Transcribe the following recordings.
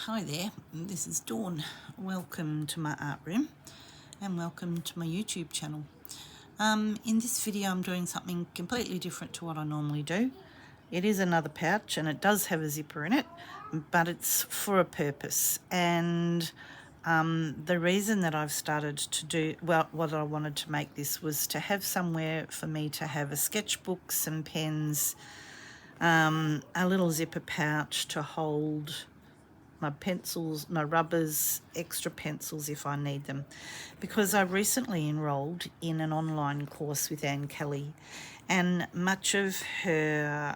Hi there, this is Dawn. Welcome to my art room and welcome to my YouTube channel. In this video I'm doing something completely different to what I normally do. It is another pouch and it does have a zipper in it, but it's for a purpose. And the reason that I've started to do, well, what I wanted to make this was to have somewhere for me to have a sketchbook, some pens, a little zipper pouch to hold my pencils, my rubbers, extra pencils if I need them. Because I recently enrolled in an online course with Anne Kelly, and much of her,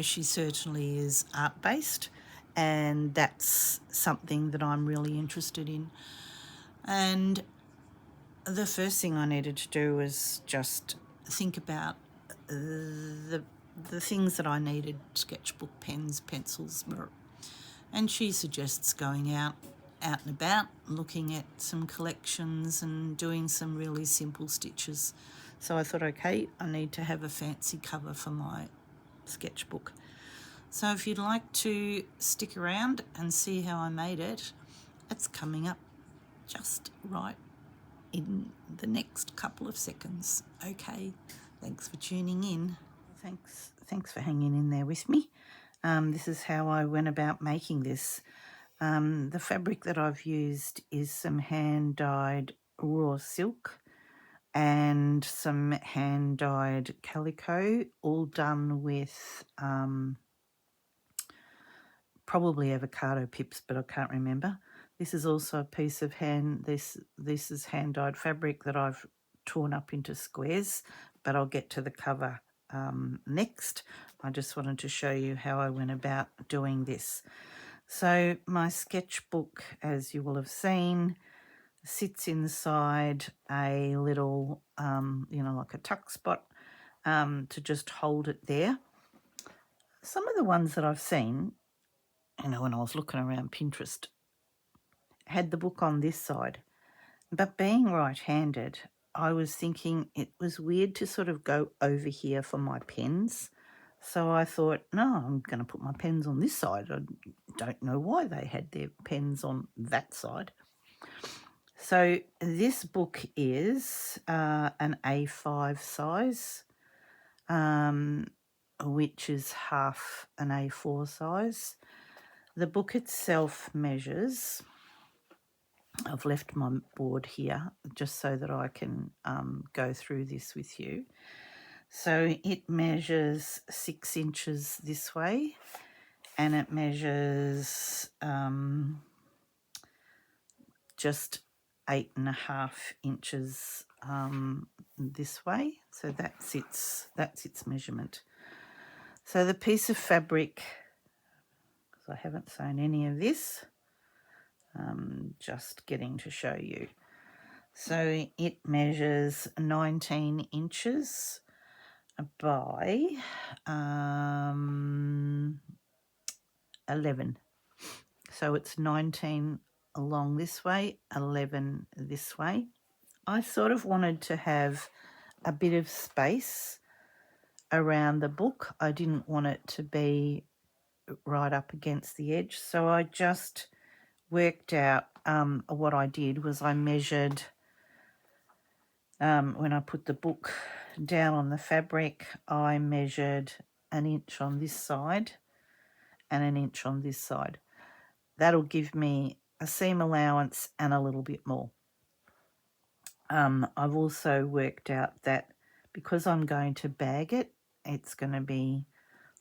she certainly is art-based, and that's something that I'm really interested in. And the first thing I needed to do was just think about the things that I needed: sketchbook, pens, pencils. And she suggests going out and about, looking at some collections and doing some really simple stitches. So I thought, okay, I need to have a fancy cover for my sketchbook. So if you'd like to stick around and see how I made it, it's coming up just right in the next couple of seconds. Okay, thanks for tuning in. Thanks for hanging in there with me. This is how I went about making this. The fabric that I've used is some hand-dyed raw silk and some hand-dyed calico, all done with probably avocado pips, but I can't remember. This is also a piece of this is hand-dyed fabric that I've torn up into squares, but I'll get to the cover next. I just wanted to show you how I went about doing this. So my sketchbook, as you will have seen, sits inside a little, like a tuck spot to just hold it there. Some of the ones that I've seen, when I was looking around Pinterest, had the book on this side. But being right-handed, I was thinking it was weird to sort of go over here for my pens. So I thought, no, I'm going to put my pens on this side. I don't know why they had their pens on that side. So this book is an A5 size, which is half an A4 size. The book itself measures, I've left my board here just so that I can go through this with you. So it measures 6 inches this way, and it measures just 8.5 inches this way. So that's its measurement. So the piece of fabric, because I haven't sewn any of this, just getting to show you. So it measures 19 inches by 11. So it's 19 along this way, 11 this way. I sort of wanted to have a bit of space around the book. I didn't want it to be right up against the edge. So I just worked out, what I did was I measured, when I put the book down on the fabric, I measured 1 inch on this side and 1 inch on this side. That'll give me a seam allowance and a little bit more. I've also worked out that because I'm going to bag it, it's going to be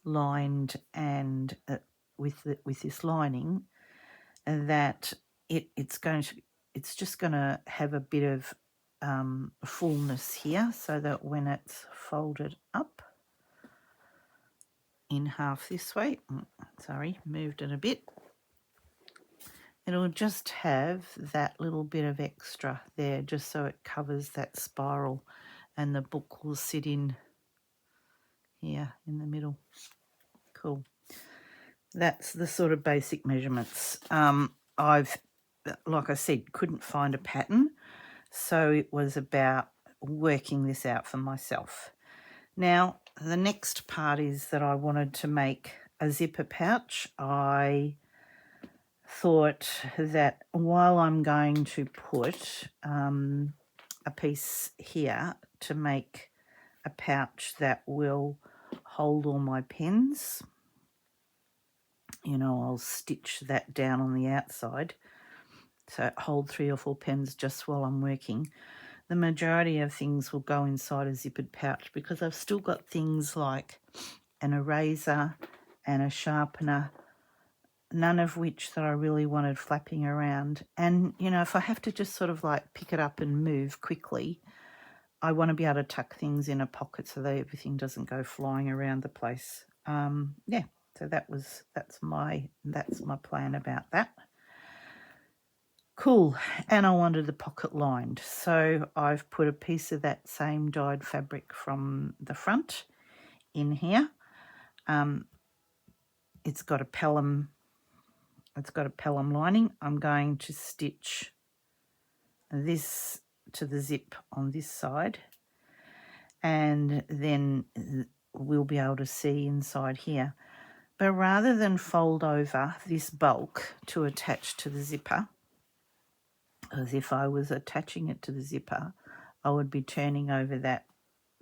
lined and with this lining, that it's just going to have a bit of fullness here, so that when it's folded up in half this way, moved it a bit, it'll just have that little bit of extra there, just so it covers that spiral, and the book will sit in here in the middle. Cool. That's the sort of basic measurements. Like I said, couldn't find a pattern, so it was about working this out for myself. Now, the next part is that I wanted to make a zipper pouch, I thought that while I'm going to put a piece here to make a pouch that will hold all my pens, you know, I'll stitch that down on the outside, so hold 3 or 4 pens just while I'm working. The majority of things will go inside a zippered pouch because I've still got things like an eraser and a sharpener, none of which that I really wanted flapping around. And, you know, if I have to just sort of like pick it up and move quickly, I want to be able to tuck things in a pocket so that everything doesn't go flying around the place. Yeah, so that's my plan about that. Cool, and I wanted the pocket lined, so I've put a piece of that same dyed fabric from the front in here. It's got a pelham lining. I'm going to stitch this to the zip on this side, and then we'll be able to see inside here. But rather than fold over this bulk to attach to the zipper, as if I was attaching it to the zipper, I would be turning over that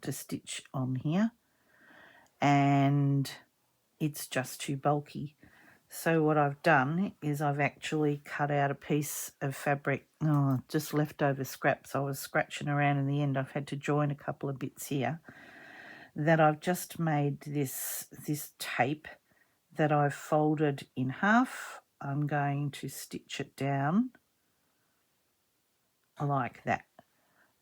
to stitch on here, and it's just too bulky. So what I've done is I've actually cut out a piece of fabric, just leftover scraps. I was scratching around in the end. I've had to join a couple of bits here, that I've just made this tape that I've folded in half. I'm going to stitch it down like that.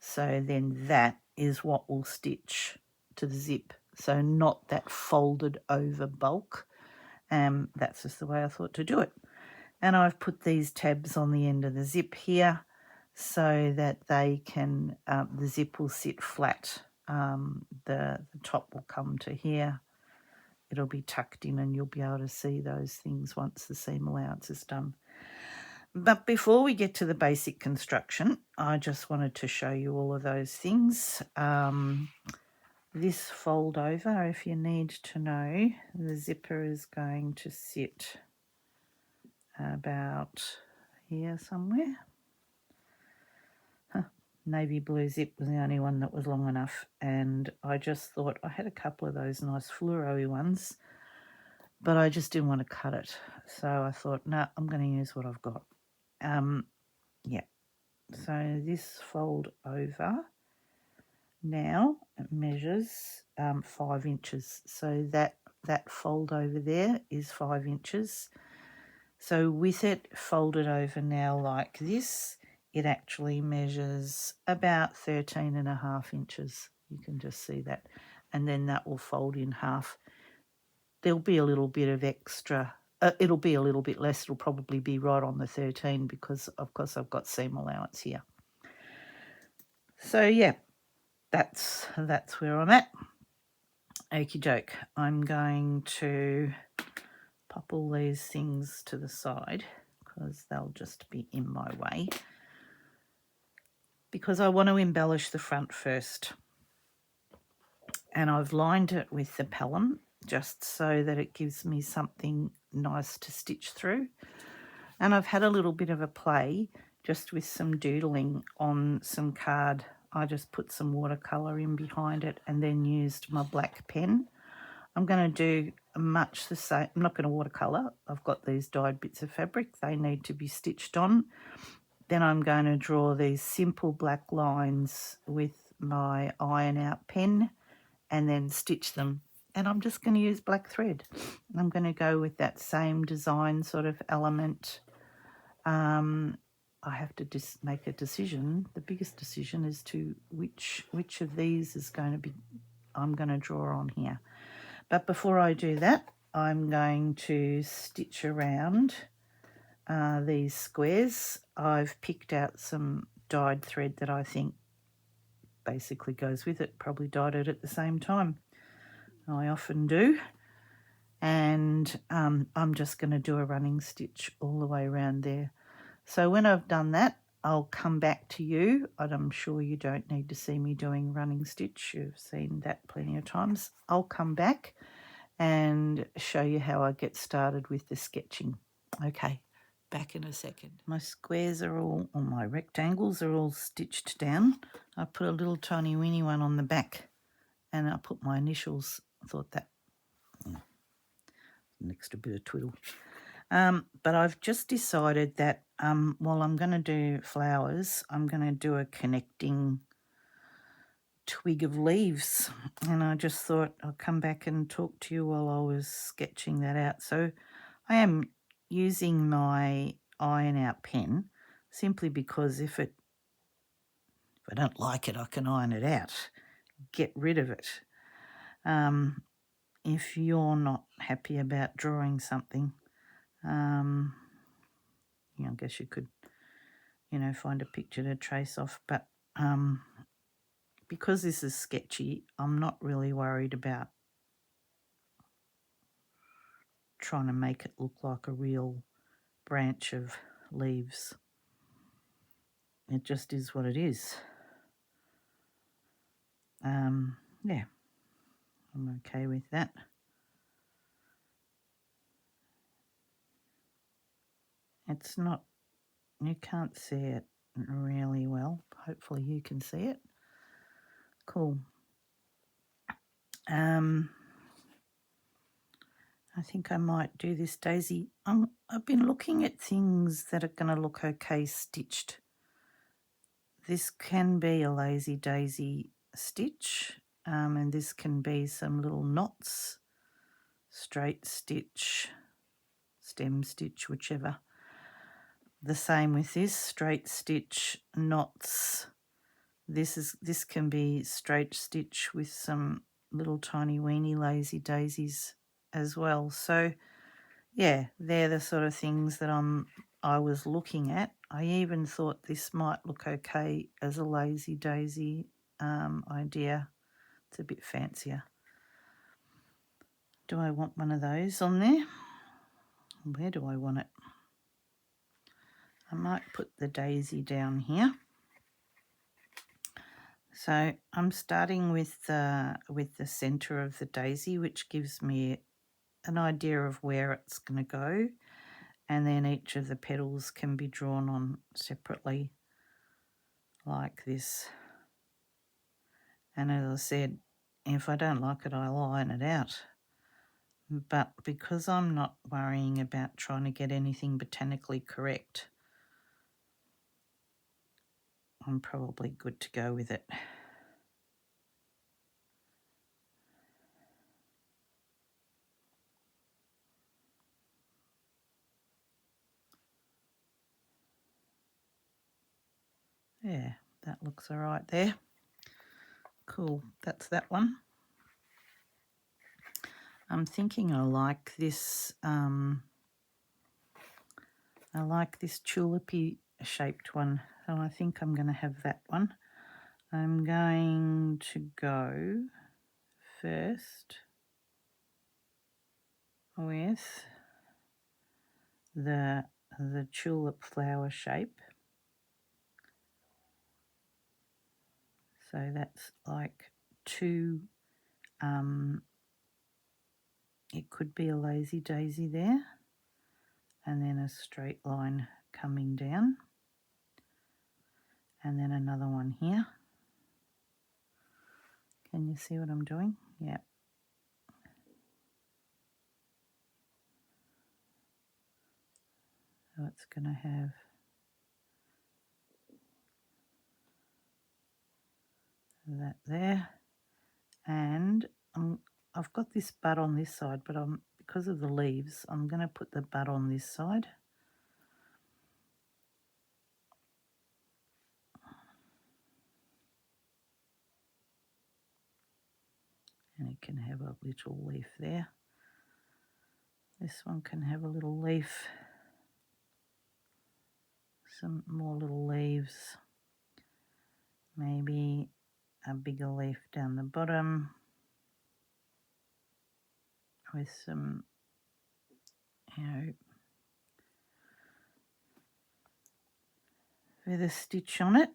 So then that is what will stitch to the zip. So not that folded over bulk. That's just the way I thought to do it. And I've put these tabs on the end of the zip here so that they can, the zip will sit flat. The top will come to here. It'll be tucked in and you'll be able to see those things once the seam allowance is done. But before we get to the basic construction, I just wanted to show you all of those things. This fold over, if you need to know, the zipper is going to sit about here somewhere. Navy blue zip was the only one that was long enough, and I just thought I had a couple of those nice fluoro-y ones, but I just didn't want to cut it. So I thought, no, I'm going to use what I've got. Yeah, so this fold over now measures 5 inches. So that fold over there is 5 inches. So with it folded over now like this, it actually measures about 13.5 inches. You can just see that. And then that will fold in half. There'll be a little bit of extra. It'll be a little bit less. It'll probably be right on the 13 because, of course, I've got seam allowance here. So, yeah, that's where I'm at. Okie doke. I'm going to pop all these things to the side because they'll just be in my way, because I want to embellish the front first. And I've lined it with the pelham just so that it gives me something nice to stitch through. And I've had a little bit of a play just with some doodling on some card. I just put some watercolour in behind it and then used my black pen. I'm going to do much the same. I'm not going to watercolour. I've got these dyed bits of fabric. They need to be stitched on. Then I'm going to draw these simple black lines with my iron out pen and then stitch them. And I'm just going to use black thread. I'm going to go with that same design sort of element. I have to just make a decision. The biggest decision is to which of these is going to be, I'm going to draw on here. But before I do that, I'm going to stitch around these squares. I've picked out some dyed thread that I think basically goes with it, probably dyed it at the same time. I often do. And I'm just going to do a running stitch all the way around there. So when I've done that, I'll come back to you. I'm sure you don't need to see me doing running stitch. You've seen that plenty of times. I'll come back and show you how I get started with the sketching. Okay, back in a second. My squares are all, or my rectangles are all stitched down. I put a little tiny weeny one on the back and I put my initials. I thought that, an extra bit of twiddle. But I've just decided that while I'm going to do flowers, I'm going to do a connecting twig of leaves, and I just thought I'll come back and talk to you while I was sketching that out. So I am using my iron out pen simply because if I don't like it, I can iron it out, get rid of it. If you're not happy about drawing something, I guess you could, find a picture to trace off. But because this is sketchy, I'm not really worried about trying to make it look like a real branch of leaves. It just is what it is. Yeah, I'm okay with that. It's not, you can't see it really well. Hopefully you can see it. Cool. I think I might do this daisy. I've been looking at things that are going to look okay stitched. This can be a lazy daisy stitch, and this can be some little knots, straight stitch, stem stitch, whichever. The same with this, straight stitch, knots. This can be straight stitch with some little tiny weeny lazy daisies as well. So yeah, they're the sort of things that I was looking at. I even thought this might look okay as a lazy daisy idea. It's a bit fancier. Do I want one of those on there? Where do I want it? I might put the daisy down here. So I'm starting with the centre of the daisy, which gives me an idea of where it's going to go, and then each of the petals can be drawn on separately like this. And as I said, if I don't like it, I'll iron it out. But because I'm not worrying about trying to get anything botanically correct, I'm probably good to go with it. Yeah, that looks all right there. Cool, that's that one. I'm thinking I like this tulipy shaped one, so I think I'm going to have that one. I'm going to go first with the tulip flower shape. So that's like two, it could be a lazy daisy there, and then a straight line coming down, and then another one here. Can you see what I'm doing? Yeah. So it's going to have that there, and I've got this bud on this side, but because of the leaves, I'm going to put the bud on this side. And it can have a little leaf there. This one can have a little leaf, some more little leaves, maybe a bigger leaf down the bottom with some, feather stitch on it.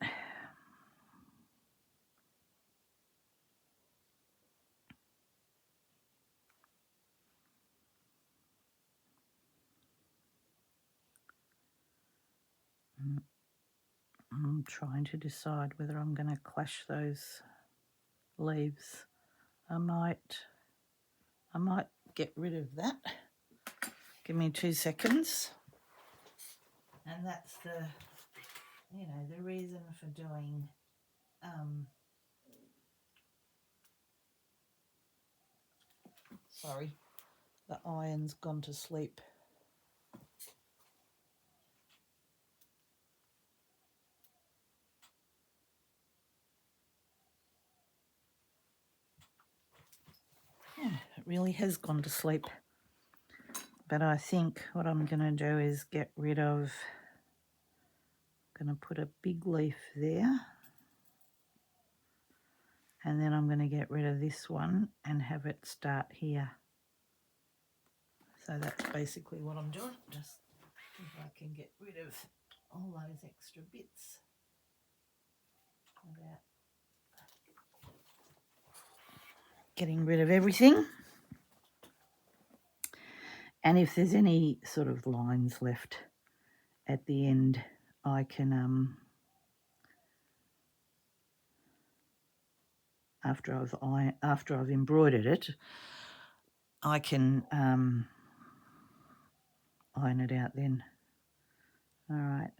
I'm trying to decide whether I'm going to clash those leaves. I might get rid of that. Give me 2 seconds. And that's the reason for doing sorry, the iron's gone to sleep. It really has gone to sleep. But I think what I'm going to do is get rid of, I'm going to put a big leaf there. And then I'm going to get rid of this one and have it start here. So that's basically what I'm doing. Just if I can get rid of all those extra bits without getting rid of everything. And if there's any sort of lines left at the end, I can, after I've embroidered it, I can iron it out then. All right,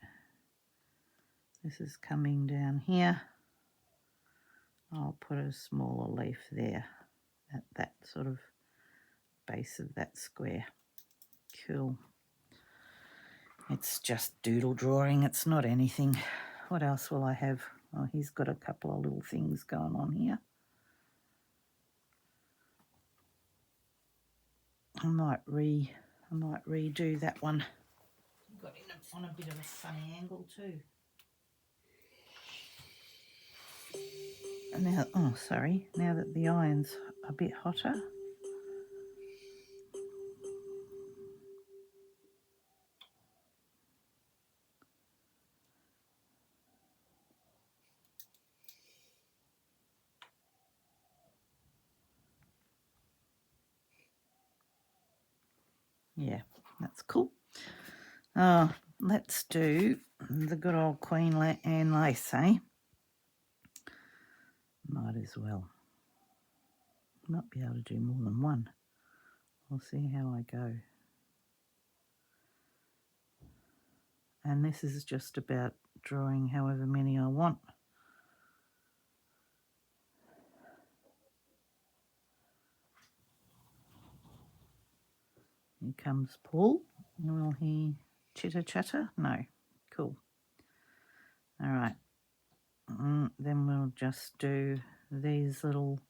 this is coming down here. I'll put a smaller leaf there at that sort of base of that square. Cool. It's just doodle drawing, it's not anything. What else will I have? Oh, he's got a couple of little things going on here. I might redo that one. Got him on a bit of a funny angle too. And now, oh sorry, now that the iron's a bit hotter. Yeah, that's cool. Oh, let's do the good old Queen Anne lace, eh? Might as well. Might be able to do more than one. We'll see how I go. And this is just about drawing however many I want. Here comes Paul. Will he chitter chatter? No. Cool. All right. Then we'll just do these little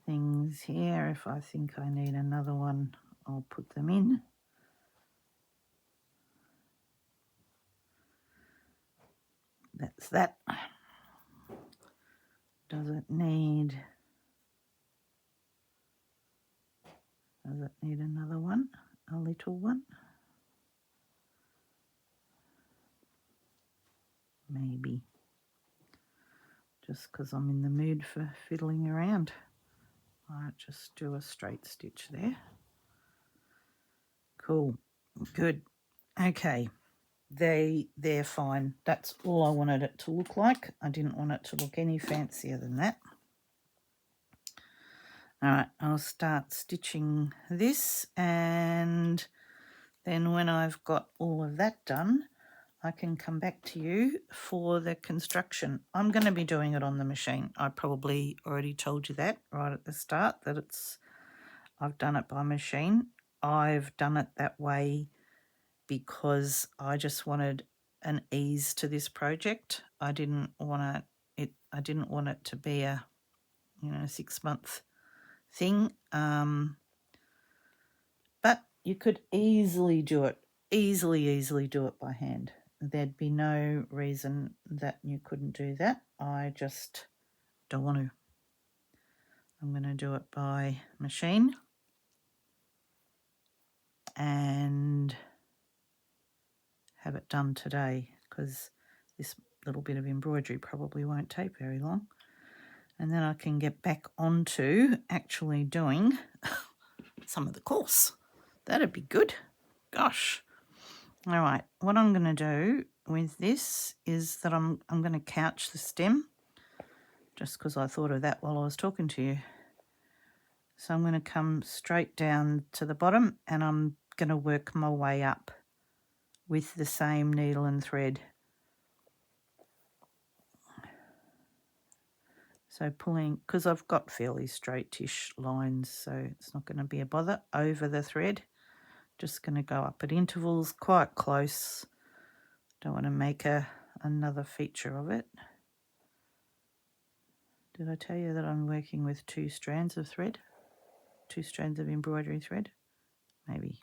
things here. If I think I need another one, I'll put them in. That's that. Does it need another one? A little one? Maybe. Just because I'm in the mood for fiddling around. I'll just do a straight stitch there. Cool. Good. Okay. They're fine. That's all I wanted it to look like. I didn't want it to look any fancier than that. All right, I'll start stitching this, and then when I've got all of that done, I can come back to you for the construction. I'm going to be doing it on the machine. I probably already told you that right at the start, that I've done it by machine. I've done it that way because I just wanted an ease to this project. I didn't want it to be a 6-month thing. But you could easily do it by hand. There'd be no reason that you couldn't do that. I just don't want to. I'm going to do it by machine and have it done today, because this little bit of embroidery probably won't take very long. And then I can get back onto actually doing some of the course. That'd be good. Gosh. All right, what I'm going to do with this is that I'm going to couch the stem, just because I thought of that while I was talking to you. So I'm going to come straight down to the bottom and I'm going to work my way up with the same needle and thread. So pulling, because I've got fairly straightish lines, so it's not going to be a bother, over the thread. Just going to go up at intervals, quite close. Don't want to make another feature of it. Did I tell you that I'm working with 2 strands of thread? 2 strands of embroidery thread? Maybe.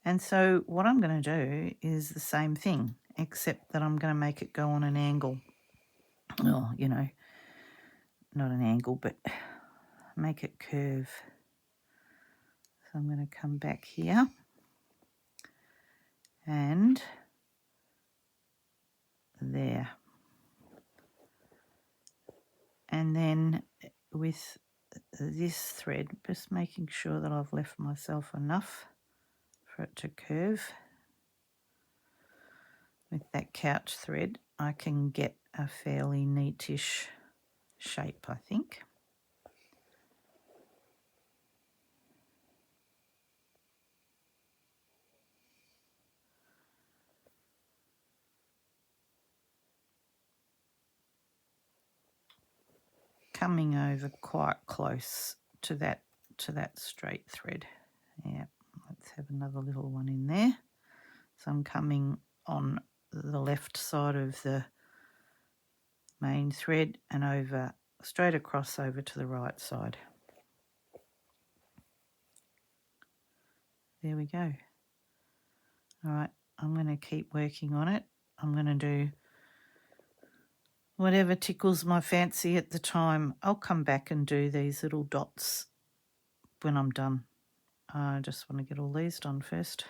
And so what I'm going to do is the same thing, except that I'm going to make it go on an angle. Oh, you know, not an angle, but make it curve. So I'm going to come back here and there. And then with this thread, just making sure that I've left myself enough for it to curve. With that couch thread, I can get a fairly neatish shape, I think. Coming over quite close to that straight thread. Yeah, let's have another little one in there. So I'm coming on the left side of the main thread and over straight across over to the right side. There we go. All right, I'm going to keep working on it. I'm going to do whatever tickles my fancy at the time. I'll come back and do these little dots when I'm done. I just want to get all these done first.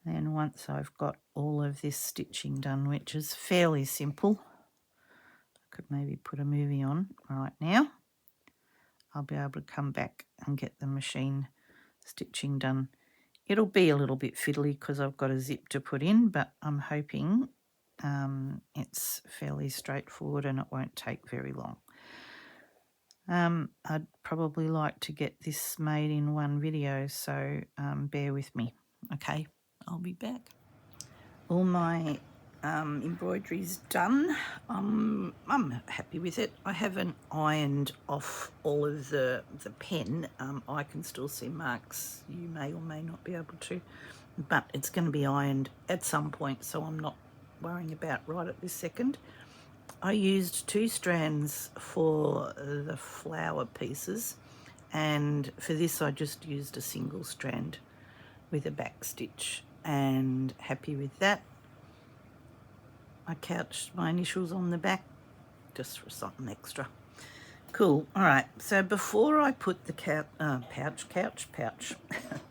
Then once I've got all of this stitching done, which is fairly simple, I could maybe put a movie on right now. I'll be able to come back and get the machine stitching done. It'll be a little bit fiddly because I've got a zip to put in, but I'm hoping it's fairly straightforward and it won't take very long. I'd probably like to get this made in one video, so bear with me. Okay, I'll be back. All my embroidery's done. I'm happy with it. I haven't ironed off all of the pen. I can still see marks. You may or may not be able to, but it's going to be ironed at some point, so I'm not worrying about right at this second. I used 2 strands for the flower pieces, and for this I just used a single strand with a back stitch, and happy with that. I couched my initials on the back just for something extra. Cool. All right, so before I put the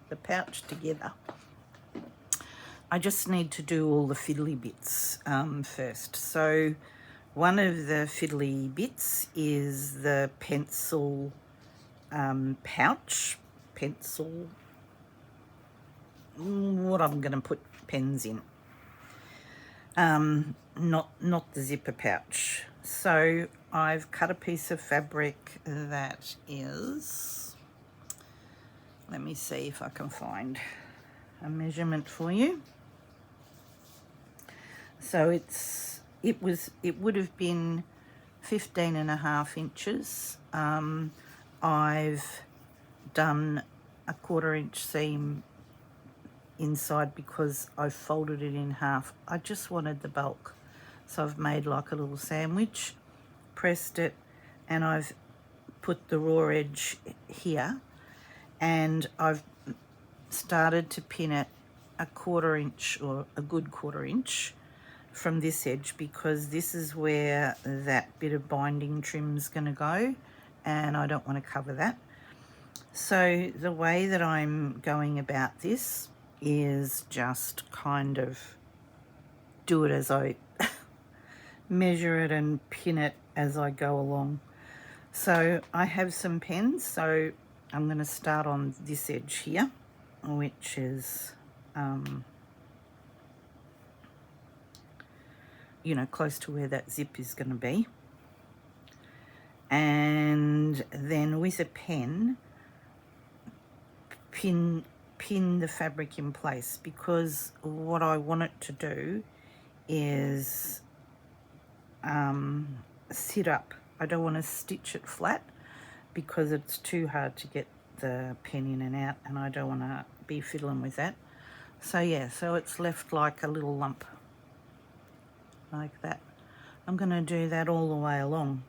the pouch together, I just need to do all the fiddly bits first. So one of the fiddly bits is the pencil pouch. Pencil, what I'm going to put pens in. Not the zipper pouch. So I've cut a piece of fabric that is, let me see if I can find a measurement for you. So it would have been 15.5 inches. I've done a 1/4 inch seam inside because I folded it in half. I just wanted the bulk, so I've made like a little sandwich, pressed it, and I've put the raw edge here, and I've started to pin it a 1/4 inch or a good 1/4 inch from this edge, because this is where that bit of binding trim's going to go and I don't want to cover that. So the way that I'm going about this is just kind of do it as I measure it and pin it as I go along. So I have some pens, so I'm going to start on this edge here, which is you know, close to where that zip is going to be. And then with a pen, pin the fabric in place, because what I want it to do is sit up. I don't want to stitch it flat because it's too hard to get the pen in and out, and I don't want to be fiddling with that. So yeah, so it's left like a little lump like that. I'm going to do that all the way along.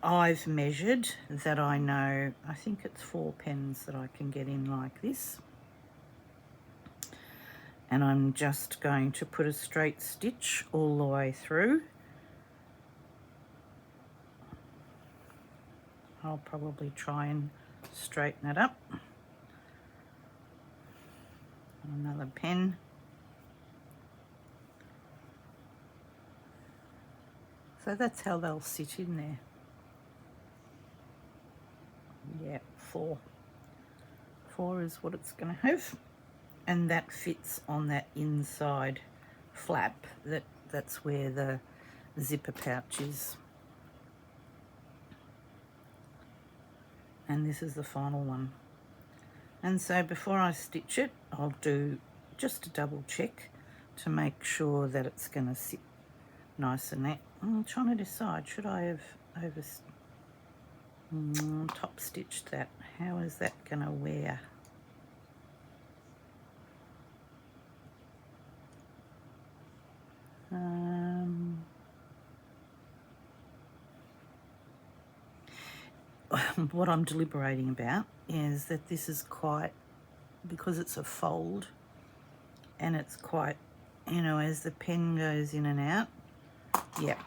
I've measured that I know, I think it's 4 pens that I can get in like this. And I'm just going to put a straight stitch all the way through. I'll probably try and straighten it up. Another pen. So that's how they'll sit in there. Yeah, 4. 4 is what it's going to have. And that fits on that inside flap. That's where the zipper pouch is. And this is the final one. And so before I stitch it, I'll do just a double check to make sure that it's going to sit nice and neat. I'm trying to decide, should I have top stitched that? How is that going to wear? What I'm deliberating about is that this is quite, because it's a fold and it's quite, you know, as the pen goes in and out. Yeah.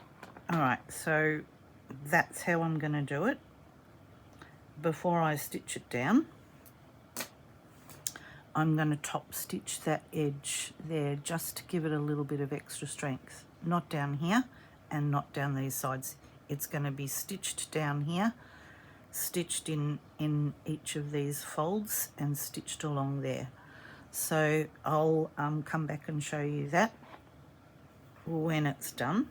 All right, so that's how I'm going to do it. Before I stitch it down, I'm going to top stitch that edge there just to give it a little bit of extra strength. Not down here and not down these sides. It's going to be stitched down here, stitched in each of these folds and stitched along there. So I'll come back and show you that when it's done,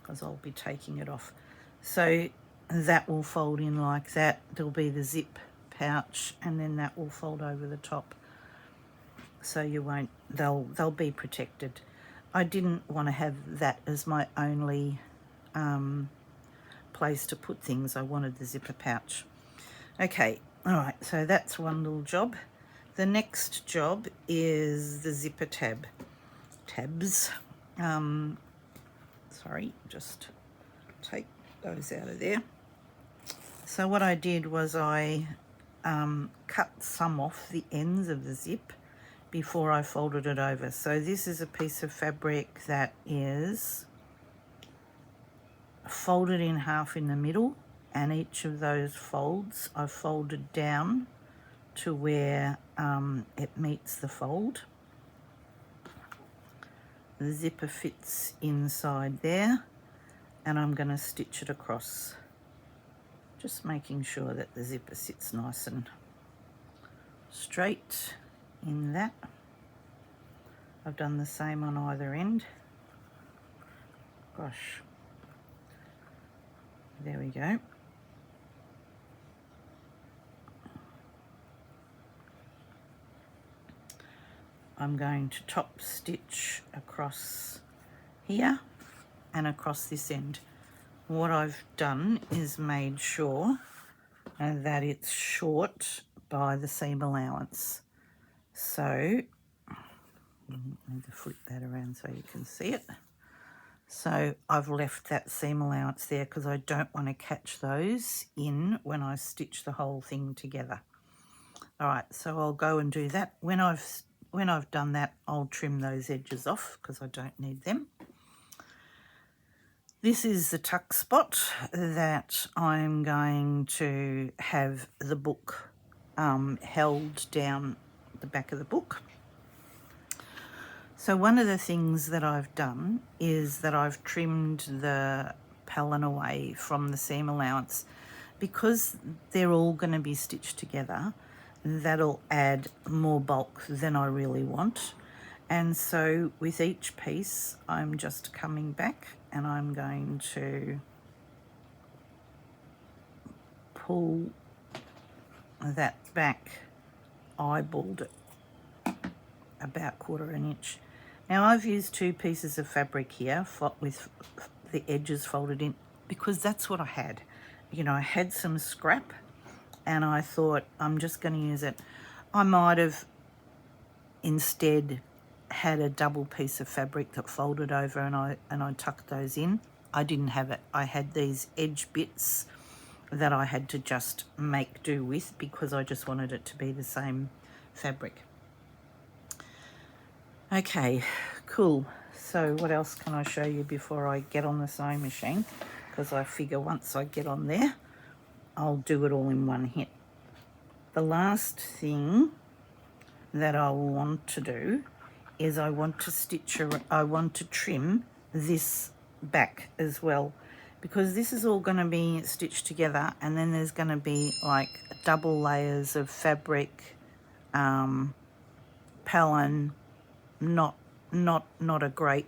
because I'll be taking it off. So that will fold in like that. There'll be the zip pouch, and then that will fold over the top. So you won't, they'll be protected. I didn't want to have that as my only place to put things. I wanted the zipper pouch. Okay, all right, so that's one little job. The next job is the zipper tabs. Sorry, just take those out of there. So what I did was I cut some off the ends of the zip before I folded it over. So this is a piece of fabric that is folded in half in the middle, and each of those folds I've folded down to where it meets the fold. The zipper fits inside there, and I'm going to stitch it across, just making sure that the zipper sits nice and straight in that. I've done the same on either end. Gosh, there we go. I'm going to top stitch across here and across this end. What I've done is made sure that it's short by the seam allowance. So I need to flip that around so you can see it. So I've left that seam allowance there because I don't want to catch those in when I stitch the whole thing together. All right, so I'll go and do that. When I've done that, I'll trim those edges off because I don't need them. This is the tuck spot that I'm going to have the book held down the back of the book. So one of the things that I've done is that I've trimmed the pellin away from the seam allowance because they're all going to be stitched together. that'll add more bulk than I really want. And so with each piece, I'm just coming back and I'm going to pull that back, eyeballed it about 1/4 inch. Now I've used 2 pieces of fabric here with the edges folded in because that's what I had. You know, I had some scrap and I thought I'm just going to use it. I might have instead had a double piece of fabric that folded over and I tucked those in. I didn't have it. I had these edge bits that I had to just make do with because I just wanted it to be the same fabric. Okay, cool. So what else can I show you before I get on the sewing machine? Because I figure once I get on there, I'll do it all in one hit. The last thing that I want to do is I want to trim this back as well, because this is all going to be stitched together and then there's going to be like double layers of fabric, pellin, not a great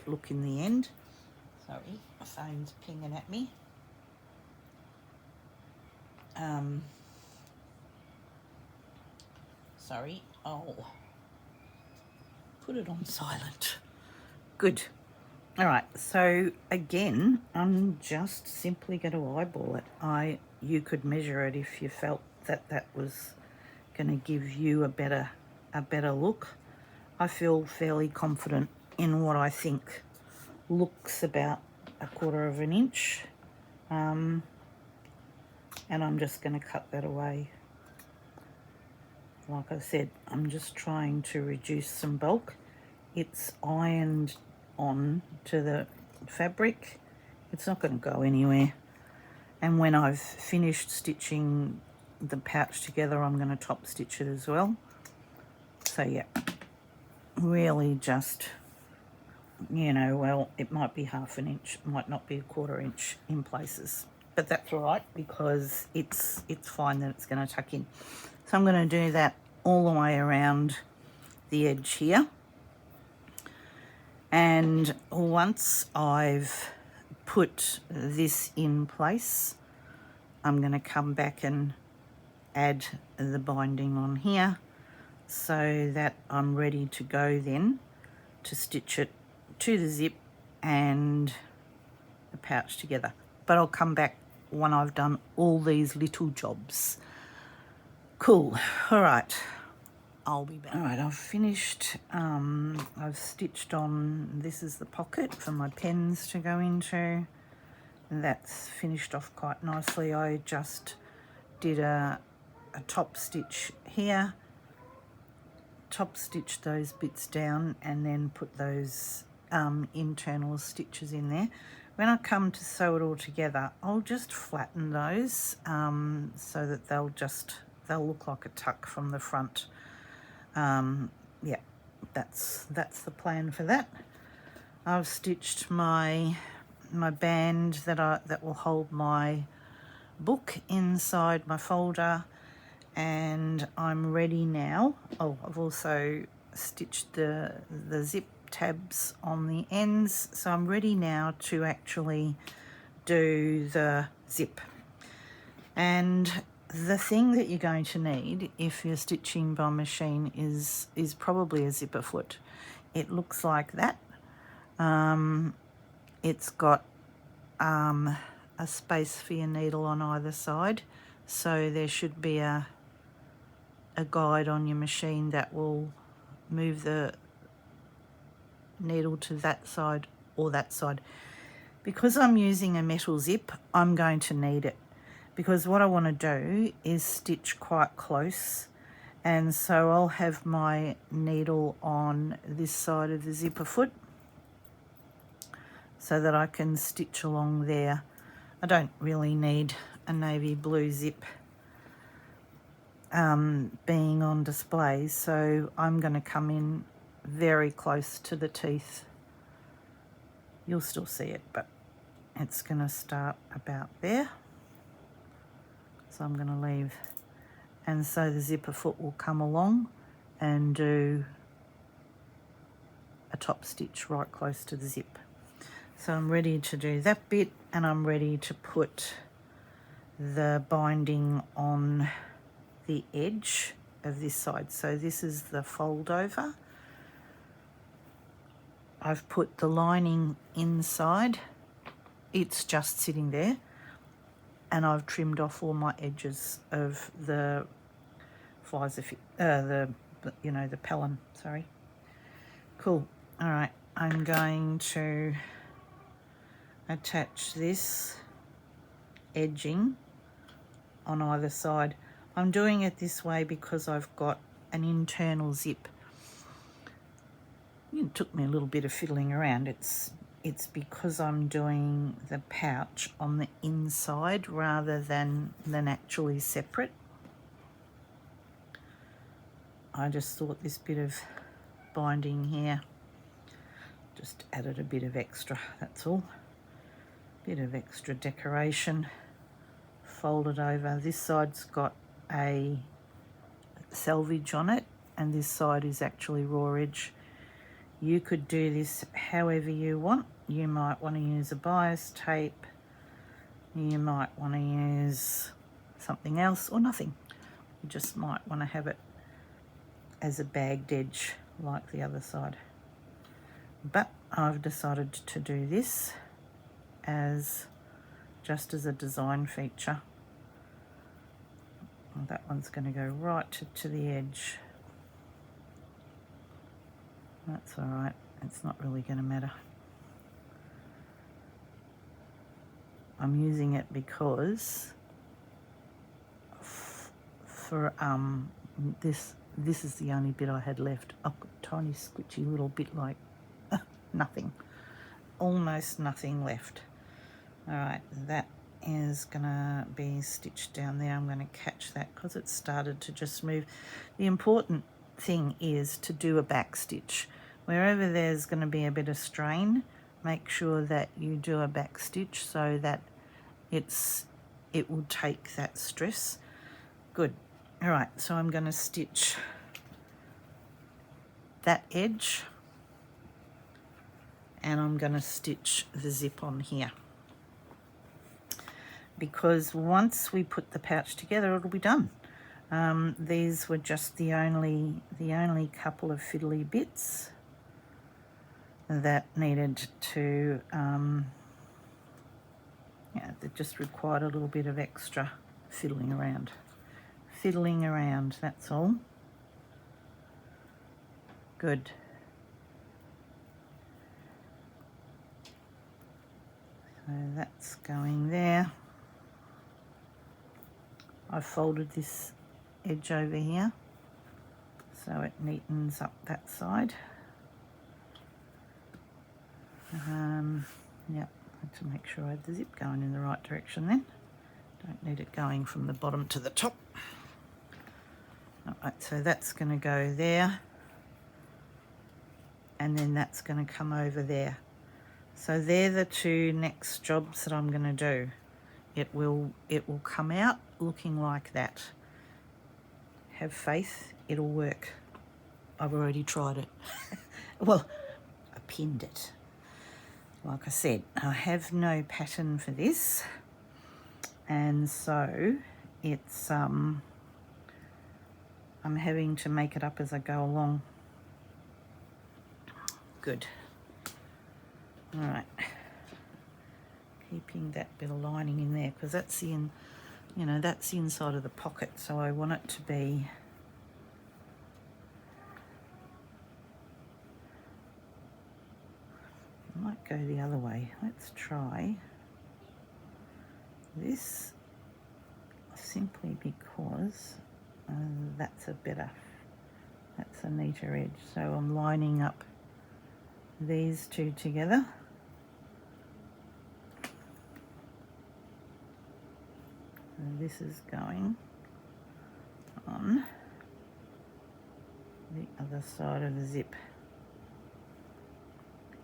look in the end. Sorry, my phone's pinging at me. Sorry, I'll put it on silent. Good. All right, so again, I'm just simply going to eyeball it. You could measure it if you felt that was going to give you a better look. I feel fairly confident in what I think looks about 1/4 inch, and I'm just going to cut that away. Like I said, I'm just trying to reduce some bulk. It's ironed on to the fabric. It's not going to go anywhere. And when I've finished stitching the pouch together, I'm going to top stitch it as well. So yeah, really just, you know, well, it might be 1/2 inch, might not be 1/4 inch in places, but that's all right because it's fine that it's going to tuck in. So I'm going to do that all the way around the edge here. And once I've put this in place, I'm going to come back and add the binding on here so that I'm ready to go then to stitch it to the zip and the pouch together. But I'll come back when I've done all these little jobs. Cool. All right, I'll be back. All right, I've finished. I've stitched on, this is the pocket for my pens to go into. That's finished off quite nicely. I just did a top stitch here, top stitched those bits down and then put those internal stitches in there. When I come to sew it all together, I'll just flatten those so that they'll look like a tuck from the front. Yeah, that's the plan for that. I've stitched my band that will hold my book inside my folder, and I'm ready now. Oh, I've also stitched the zip tabs on the ends, so I'm ready now to actually do the zip. And the thing that you're going to need if you're stitching by machine is probably a zipper foot. It looks like that. It's got a space for your needle on either side, so there should be a guide on your machine that will move the needle to that side or that side. Because I'm using a metal zip, I'm going to need it, because what I want to do is stitch quite close, and so I'll have my needle on this side of the zipper foot so that I can stitch along there. I don't really need a navy blue zip being on display, so I'm going to come in very close to the teeth. You'll still see it, but it's going to start about there. So I'm going to leave and so the zipper foot will come along and do a top stitch right close to the zip. So I'm ready to do that bit, and I'm ready to put the binding on the edge of this side. So this is the fold over. I've put the lining inside. It's just sitting there, and I've trimmed off all my edges of the the pellin, sorry. Cool. All right, I'm going to attach this edging on either side. I'm doing it this way because I've got an internal zip. It took me a little bit of fiddling around. It's because I'm doing the pouch on the inside rather than actually separate. I just thought this bit of binding here just added a bit of extra, that's all. Bit of extra decoration. Fold it over. This side's got a selvage on it, and this side is actually raw edge. You could do this however you want. You might want to use a bias tape. You might want to use something else or nothing. You just might want to have it as a bagged edge like the other side. But I've decided to do this as just as a design feature. Well, that one's going to go right to the edge. That's all right, it's not really going to matter. I'm using it because for this is the only bit I had left. I've got a tiny squitchy little bit like nothing, almost nothing left. All right, that is gonna be stitched down there. I'm going to catch that because it started to just move. The important thing is to do a back stitch. Wherever there's going to be a bit of strain, make sure that you do a back stitch so that it will take that stress. Good. All right, so I'm going to stitch that edge, and I'm going to stitch the zip on here, because once we put the pouch together, it'll be done. These were just the only couple of fiddly bits that needed to, that just required a little bit of extra fiddling around. That's all. Good. So that's going there. I've folded this edge over here so it neatens up that side. Yeah, I had to make sure I had the zip going in the right direction then. Don't need it going from the bottom to the top. Alright, so that's going to go there, and then that's going to come over there. So they're the two next jobs that I'm going to do. It will come out looking like that. Have faith, it'll work. I've already tried it. Well, I pinned it. Like I said, I have no pattern for this, and so it's I'm having to make it up as I go along. Good. All right. Keeping that bit of lining in there because that's that's the inside of the pocket, so I want it to be I might go the other way. Let's try this, simply because that's a neater edge. So I'm lining up these two together. And this is going on the other side of the zip.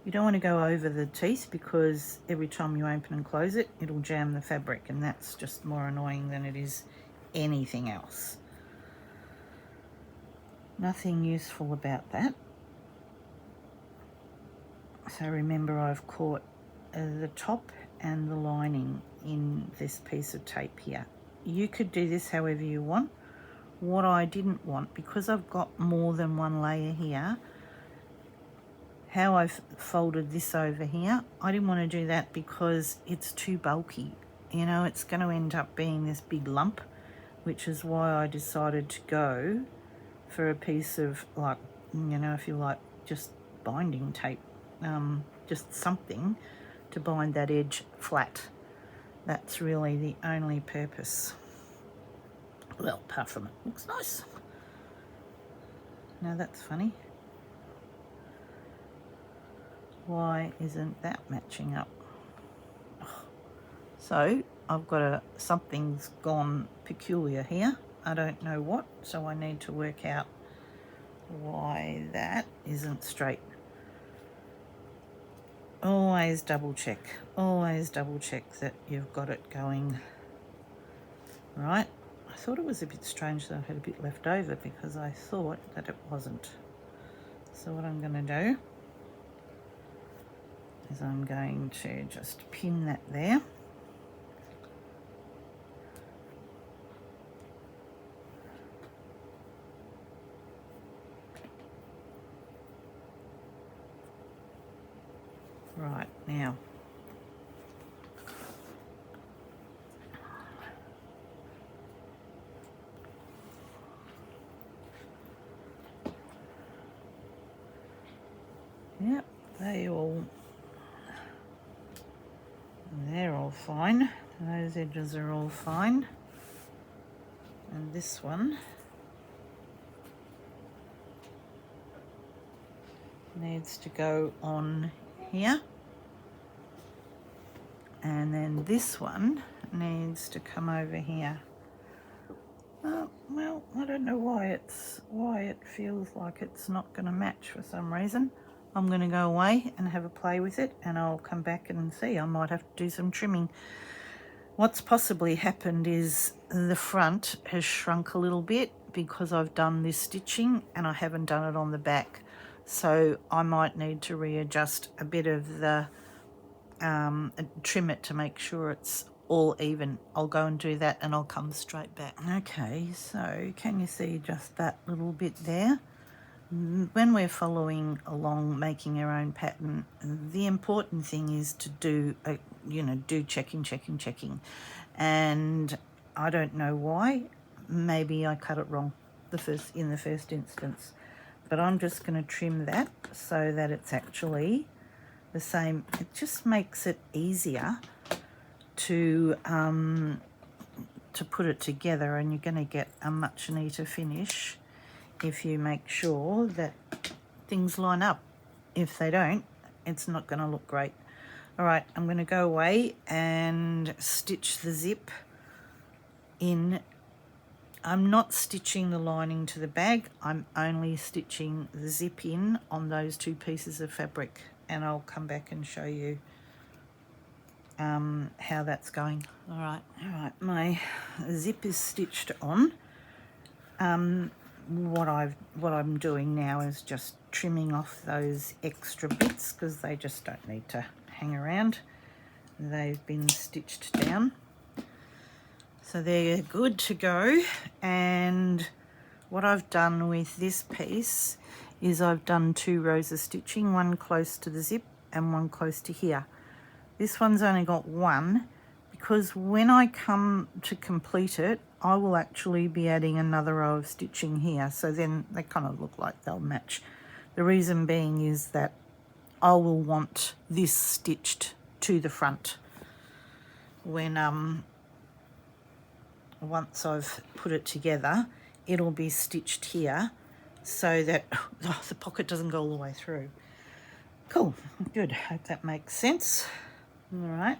You don't want to go over the teeth because every time you open and close it, it'll jam the fabric, and that's just more annoying than it is anything else. Nothing useful about that. So remember, I've caught the top and the lining in this piece of tape here. You could do this however you want. What I didn't want, because I've got more than one layer here, how I've folded this over here, I didn't want to do that because it's too bulky. You know, it's going to end up being this big lump, which is why I decided to go for a piece of, like, you know, if you like, just binding tape, just something to bind that edge flat. That's really the only purpose. Well, apart from it looks nice. Now that's funny. Why isn't that matching up? So I've got something's gone peculiar here. I don't know what, so I need to work out why that isn't straight. Always double check that you've got it going right. I thought it was a bit strange that I had a bit left over because I thought that it wasn't. So what I'm going to do is I'm going to just pin that there. Right, now yep, they're all fine. Those edges are all fine. And this one needs to go on here. And then this one needs to come over here. Well, I don't know why it feels like it's not going to match for some reason. I'm going to go away and have a play with it, and I'll come back and see. I might have to do some trimming. What's possibly happened is the front has shrunk a little bit because I've done this stitching and I haven't done it on the back. So I might need to readjust a bit of the trim it to make sure it's all even. I'll go and do that and I'll come straight back. Okay, so can you see just that little bit there? When we're following along making our own pattern, the important thing is to do checking, and I don't know why. Maybe I cut it wrong in the first instance, but I'm just going to trim that so that it's actually the same. It just makes it easier to put it together, and you're going to get a much neater finish if you make sure that things line up. If they don't, it's not going to look great. All right, I'm going to go away and stitch the zip in. I'm not stitching the lining to the bag. I'm only stitching the zip in on those two pieces of fabric, and I'll come back and show you how that's going. All right, my zip is stitched on. What I'm doing now is just trimming off those extra bits because they just don't need to hang around. They've been stitched down, so they're good to go. And what I've done with this piece is I've done 2 rows of stitching, one close to the zip and one close to here. This one's only got 1 because when I come to complete it, I will actually be adding another row of stitching here, so then they kind of look like they'll match. The reason being is that I will want this stitched to the front when once I've put it together. It'll be stitched here so that the pocket doesn't go all the way through. Cool, good, hope that makes sense. All right,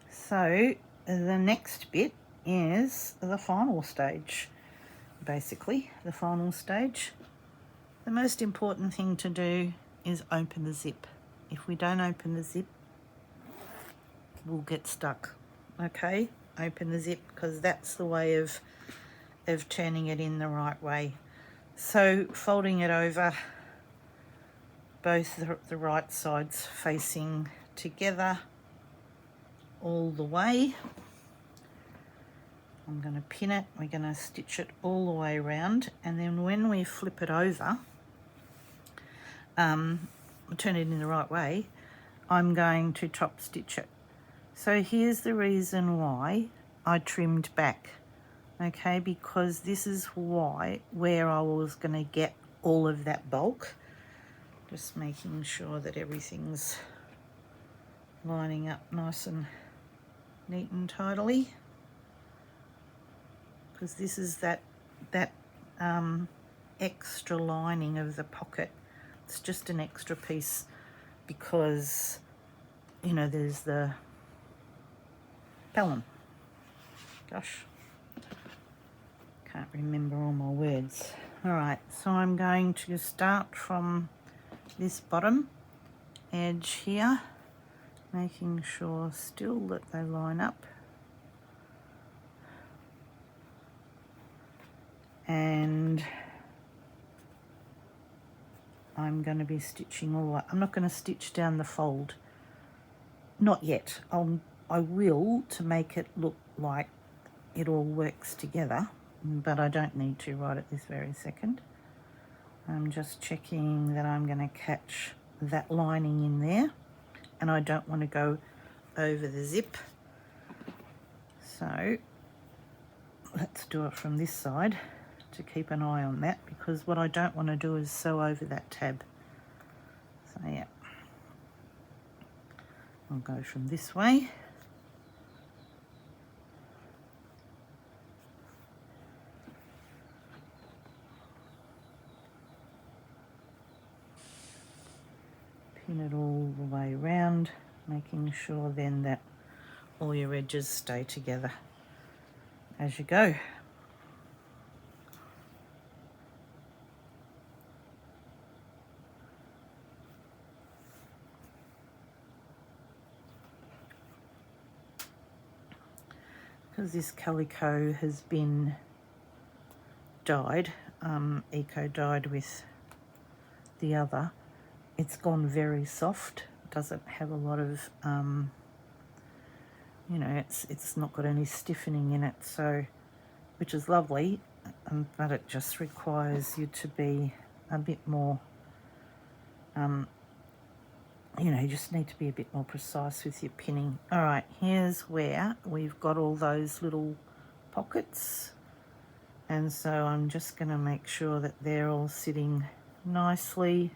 so the next bit is the final stage. Basically, the final stage. The most important thing to do is open the zip. If we don't open the zip, we'll get stuck. Okay, open the zip because that's the way of turning it in the right way. So folding it over, both the right sides facing together all the way. I'm going to pin it, we're going to stitch it all the way around, and then when we flip it over, turn it in the right way, I'm going to top stitch it. So here's the reason why I trimmed back, okay, because this is where I was going to get all of that bulk. Just making sure that everything's lining up nice and neat and tidily, because this is that extra lining of the pocket. It's just an extra piece because, you know, there's the vellum. Gosh, can't remember all my words. All right, so I'm going to start from this bottom edge here, making sure still that they line up, and I'm going to be stitching all the way. I'm not going to stitch down the fold, not yet. I will, to make it look like it all works together, but I don't need to right at this very second. I'm just checking that I'm going to catch that lining in there, and I don't want to go over the zip. So let's do it from this side to keep an eye on that, because what I don't want to do is sew over that tab. So yeah, I'll go from this way. Pin it all the way around, making sure then that all your edges stay together as you go. Because this calico has been dyed, eco-dyed with the other, it's gone very soft. Doesn't have a lot of, you know, it's not got any stiffening in it, so, which is lovely, but it just requires you to be a bit more, you know, you just need to be a bit more precise with your pinning. All right, here's where we've got all those little pockets, and so I'm just going to make sure that they're all sitting nicely.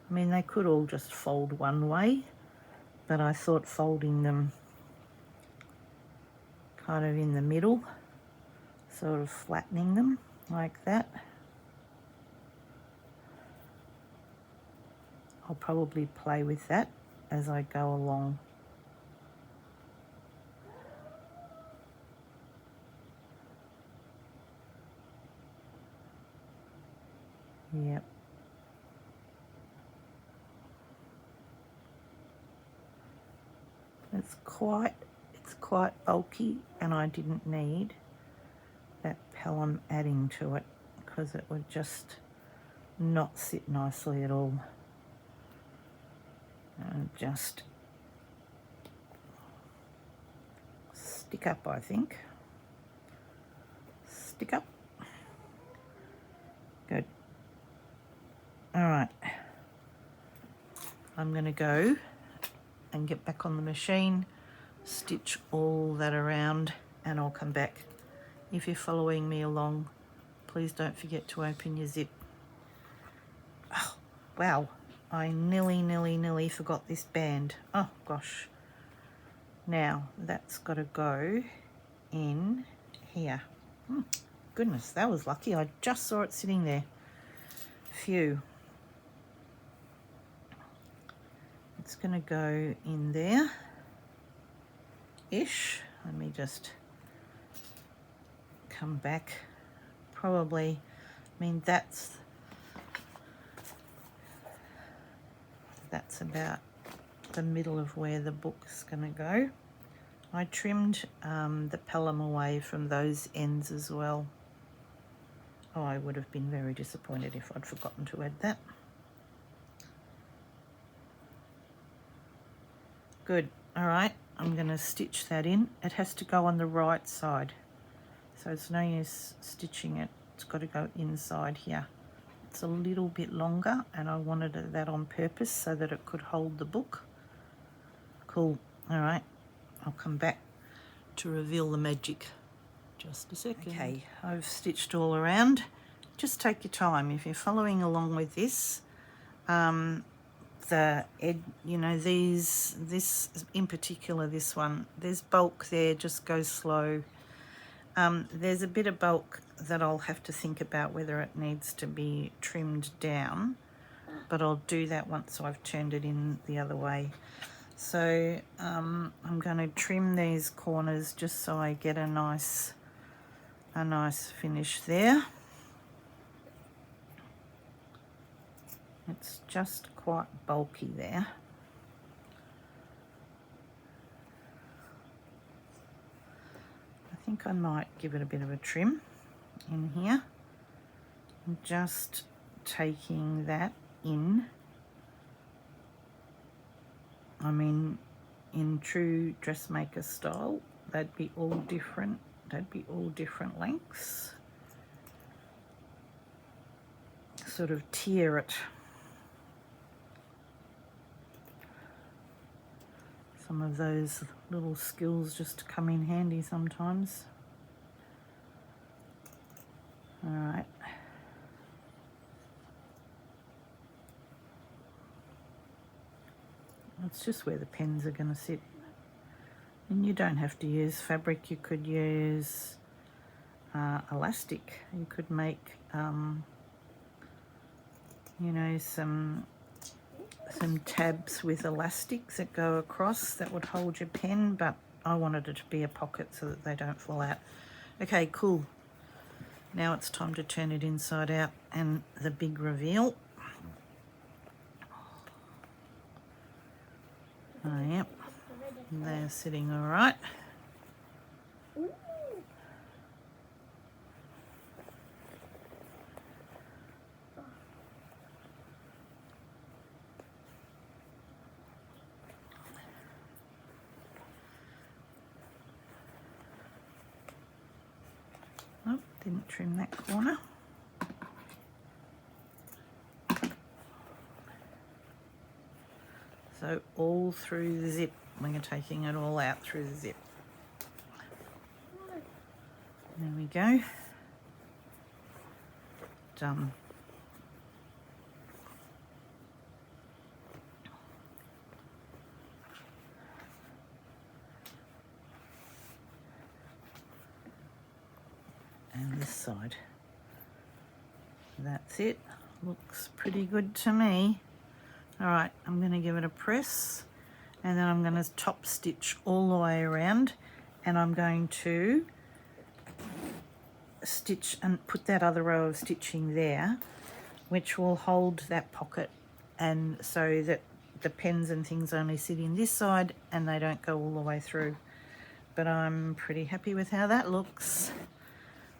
I mean, they could all just fold one way, but I thought folding them kind of in the middle, sort of flattening them like that. I'll probably play with that as I go along. Yep. It's quite bulky, and I didn't need that vellum adding to it because it would just not sit nicely at all. And just stick up, I think. Stick up. Good. All right. I'm going to go and get back on the machine, stitch all that around, and I'll come back. If you're following me along, please don't forget to open your zip. Oh, wow. I nearly forgot this band. Oh, gosh. Now, that's got to go in here. Goodness, that was lucky. I just saw it sitting there. Phew. It's going to go in there-ish. Let me just come back. Probably, I mean, that's about the middle of where the book's going to go. I trimmed the pelham away from those ends as well. Oh, I would have been very disappointed if I'd forgotten to add that. Good. All right, I'm going to stitch that in. It has to go on the right side, so it's no use stitching it. It's got to go inside here. It's a little bit longer, and I wanted that on purpose so that it could hold the book. Cool. All right, I'll come back to reveal the magic. Just a second. Okay, I've stitched all around. Just take your time. If you're following along with this, the you know, this in particular, this one, there's bulk there, just go slow. There's a bit of bulk that I'll have to think about whether it needs to be trimmed down, but I'll do that once I've turned it in the other way. So I'm going to trim these corners just so I get a nice finish there. It's just quite bulky there. I think I might give it a bit of a trim in here. I'm just taking that in. I mean, in true dressmaker style, they'd be all different lengths. Sort of tier it. Some of those little skills just come in handy sometimes. All right. That's just where the pens are going to sit. And you don't have to use fabric. You could use elastic. You could make, you know, some tabs with elastics that go across that would hold your pen, but I wanted it to be a pocket so that they don't fall out. Okay, cool. Now it's time to turn it inside out and the big reveal. Oh, yep, they're sitting all right. Oh, didn't trim that corner. So all through the zip, we're taking it all out through the zip. There we go. Done. And this side. That's it. Looks pretty good to me. All right, I'm going to give it a press, and then I'm going to top stitch all the way around, and I'm going to stitch and put that other row of stitching there, which will hold that pocket, and so that the pens and things only sit in this side and they don't go all the way through. But I'm pretty happy with how that looks.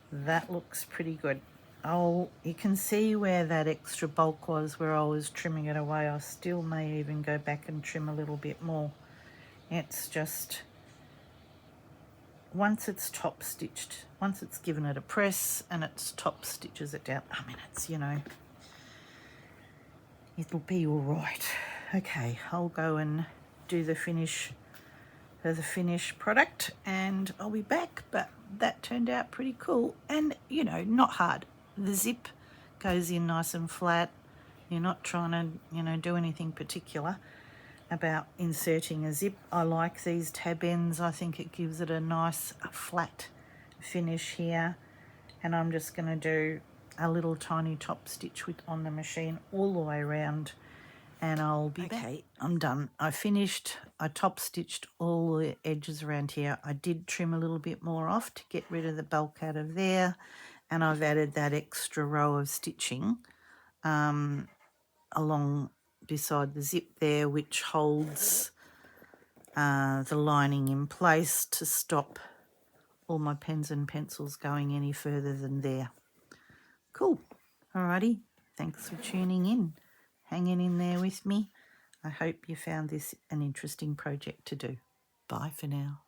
That looks pretty good. Oh, you can see where that extra bulk was where I was trimming it away. I still may even go back and trim a little bit more. It's just, once it's top stitched, once it's given it a press and it's top stitches it down, I mean, it's, you know, it'll be all right. Okay, I'll go and do the finished product and I'll be back. But that turned out pretty cool and, you know, not hard. The zip goes in nice and flat. You're not trying to, you know, do anything particular about inserting a zip. I like these tab ends. I think it gives it a nice flat finish here. And I'm just going to do a little tiny top stitch on the machine all the way around and I'll be back. Okay, I'm done. I finished. I top stitched all the edges around here. I did trim a little bit more off to get rid of the bulk out of there, and I've added that extra row of stitching along beside the zip there, which holds the lining in place to stop all my pens and pencils going any further than there. Cool. Alrighty, thanks for tuning in, hanging in there with me. I hope you found this an interesting project to do. Bye for now.